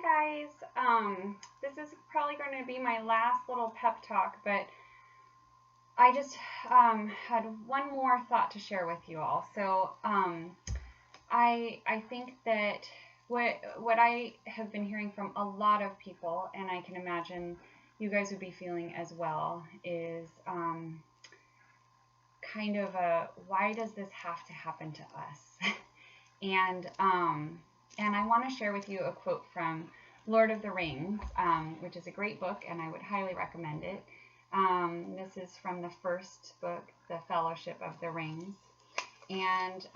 guys. This is probably going to be my last little pep talk, but I just had one more thought to share with you all. So I think that what I have been hearing from a lot of people, and I can imagine you guys would be feeling as well, is kind of a why does this have to happen to us? And I want to share with you a quote from Lord of the Rings, which is a great book, and I would highly recommend it. This is from the first book, The Fellowship of the Rings. And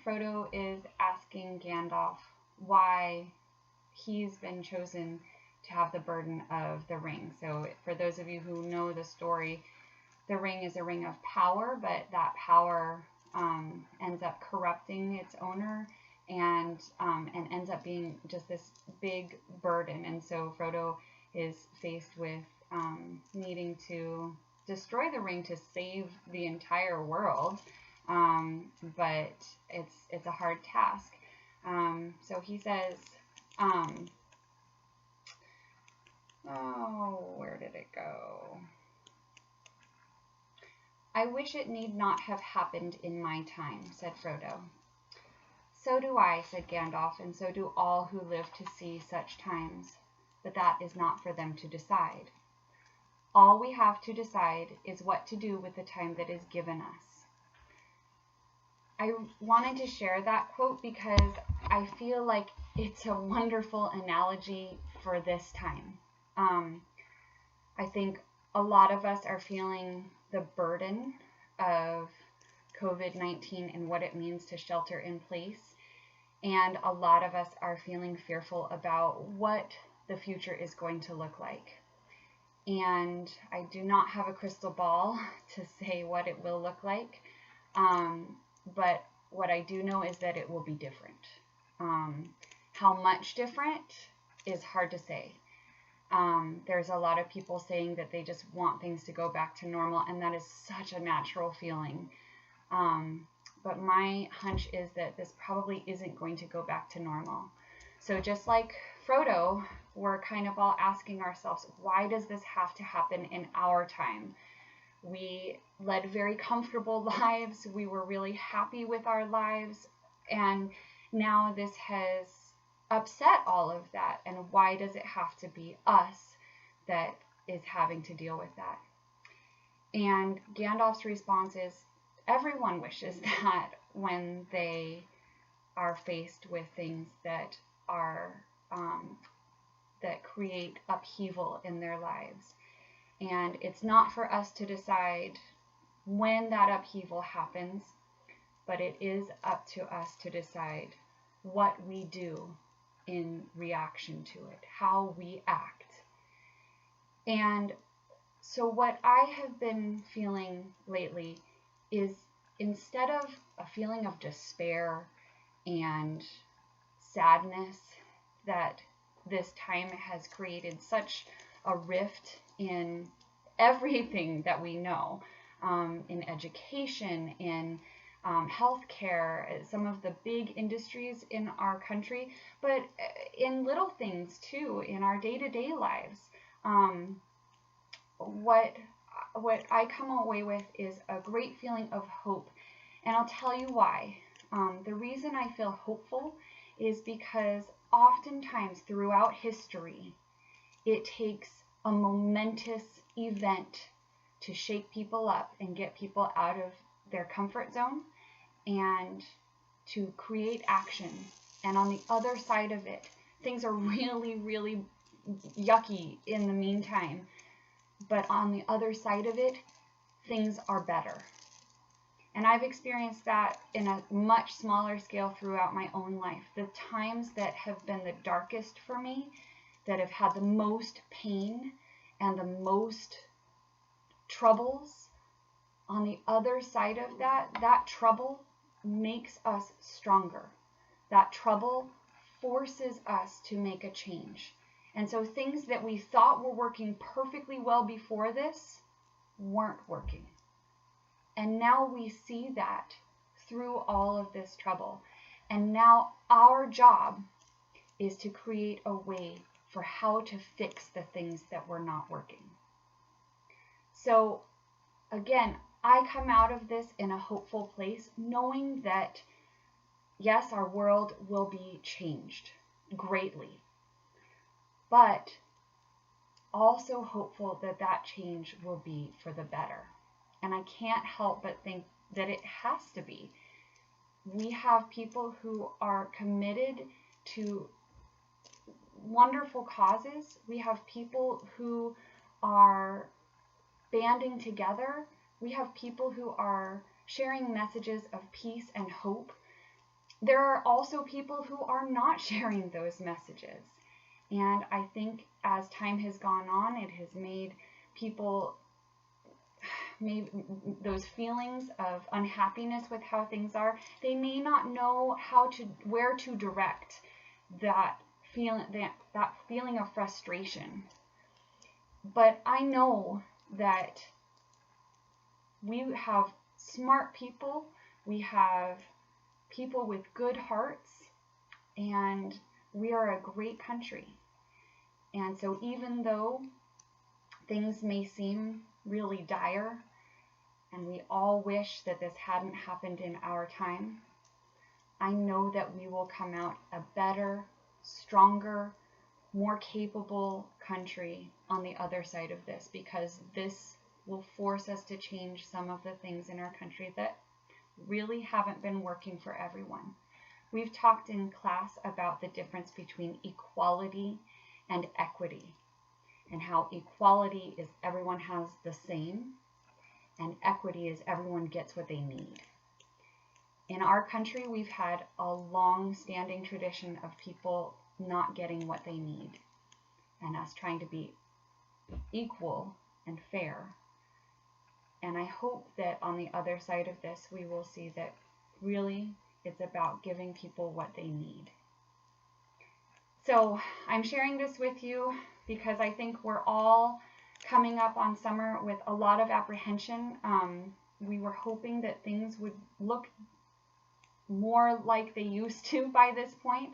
Frodo is asking Gandalf why he's been chosen to have the burden of the ring. So for those of you who know the story, the ring is a ring of power, but that power ends up corrupting its owner and ends up being just this big burden. And so Frodo is faced with needing to destroy the ring to save the entire world, but it's a hard task. So he says, where did it go? I wish it need not have happened in my time, said Frodo. So do I, said Gandalf, and so do all who live to see such times, but that is not for them to decide. All we have to decide is what to do with the time that is given us. I wanted to share that quote because I feel like it's a wonderful analogy for this time. I think a lot of us are feeling the burden of COVID-19 and what it means to shelter in place. And a lot of us are feeling fearful about what the future is going to look like. And I do not have a crystal ball to say what it will look like. But what I do know is that it will be different. How much different is hard to say. There's a lot of people saying that they just want things to go back to normal, and that is such a natural feeling. But my hunch is that this probably isn't going to go back to normal. So just like Frodo, we're kind of all asking ourselves, why does this have to happen in our time? We led very comfortable lives. We were really happy with our lives. And now this has upset all of that. And why does it have to be us that is having to deal with that? And Gandalf's response is, everyone wishes that when they are faced with things that are that create upheaval in their lives. And it's not for us to decide when that upheaval happens, but it is up to us to decide what we do in reaction to it, how we act. And so what I have been feeling lately is, instead of a feeling of despair and sadness that this time has created such a rift in everything that we know, in education, in healthcare, some of the big industries in our country, but in little things too, in our day-to-day lives. What I come away with is a great feeling of hope, and I'll tell you why. The reason I feel hopeful is because oftentimes throughout history, it takes a momentous event to shake people up and get people out of their comfort zone and to create action. And on the other side of it, things are really, really yucky in the meantime. But on the other side of it, things are better. And I've experienced that in a much smaller scale throughout my own life. The times that have been the darkest for me, that have had the most pain and the most troubles, on the other side of that trouble makes us stronger. That trouble forces us to make a change. And so things that we thought were working perfectly well before this weren't working. And now we see that through all of this trouble. And now our job is to create a way for how to fix the things that were not working. So again, I come out of this in a hopeful place, knowing that yes, our world will be changed greatly, but also hopeful that that change will be for the better. And I can't help but think that it has to be. We have people who are committed to wonderful causes. We have people who are banding together. We have people who are sharing messages of peace and hope. There are also people who are not sharing those messages. And I think as time has gone on, it has made people, maybe those feelings of unhappiness with how things are, they may not know where to direct that feeling of frustration. But I know that we have smart people, we have people with good hearts, and we are a great country. And so even though things may seem really dire, and we all wish that this hadn't happened in our time, I know that we will come out a better, stronger, more capable country on the other side of this, because this will force us to change some of the things in our country that really haven't been working for everyone. We've talked in class about the difference between equality and equity, and how equality is everyone has the same, and equity is everyone gets what they need. In our country, we've had a long-standing tradition of people not getting what they need, and us trying to be equal and fair. And I hope that on the other side of this, we will see that really it's about giving people what they need. So I'm sharing this with you because I think we're all coming up on summer with a lot of apprehension. We were hoping that things would look more like they used to by this point.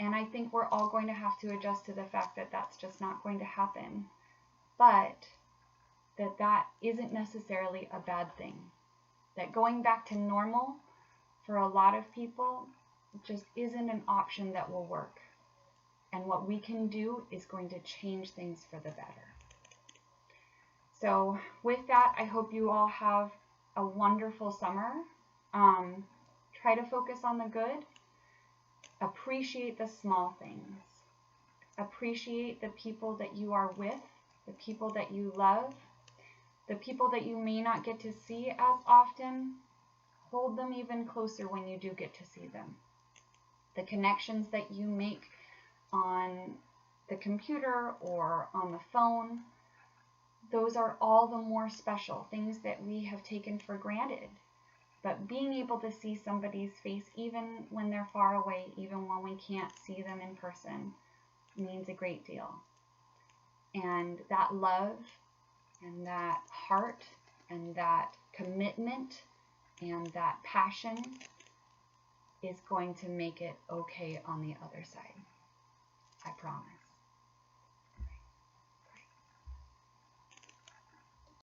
And I think we're all going to have to adjust to the fact that that's just not going to happen. But that isn't necessarily a bad thing. That going back to normal for a lot of people just isn't an option that will work. And what we can do is going to change things for the better. So with that, I hope you all have a wonderful summer. Try to focus on the good. Appreciate the small things. Appreciate the people that you are with, the people that you love, the people that you may not get to see as often. Hold them even closer when you do get to see them. The connections that you make on the computer or on the phone, those are all the more special, things that we have taken for granted. But being able to see somebody's face, even when they're far away, even when we can't see them in person, means a great deal. And that love and that heart and that commitment and that passion is going to make it okay on the other side. I promise.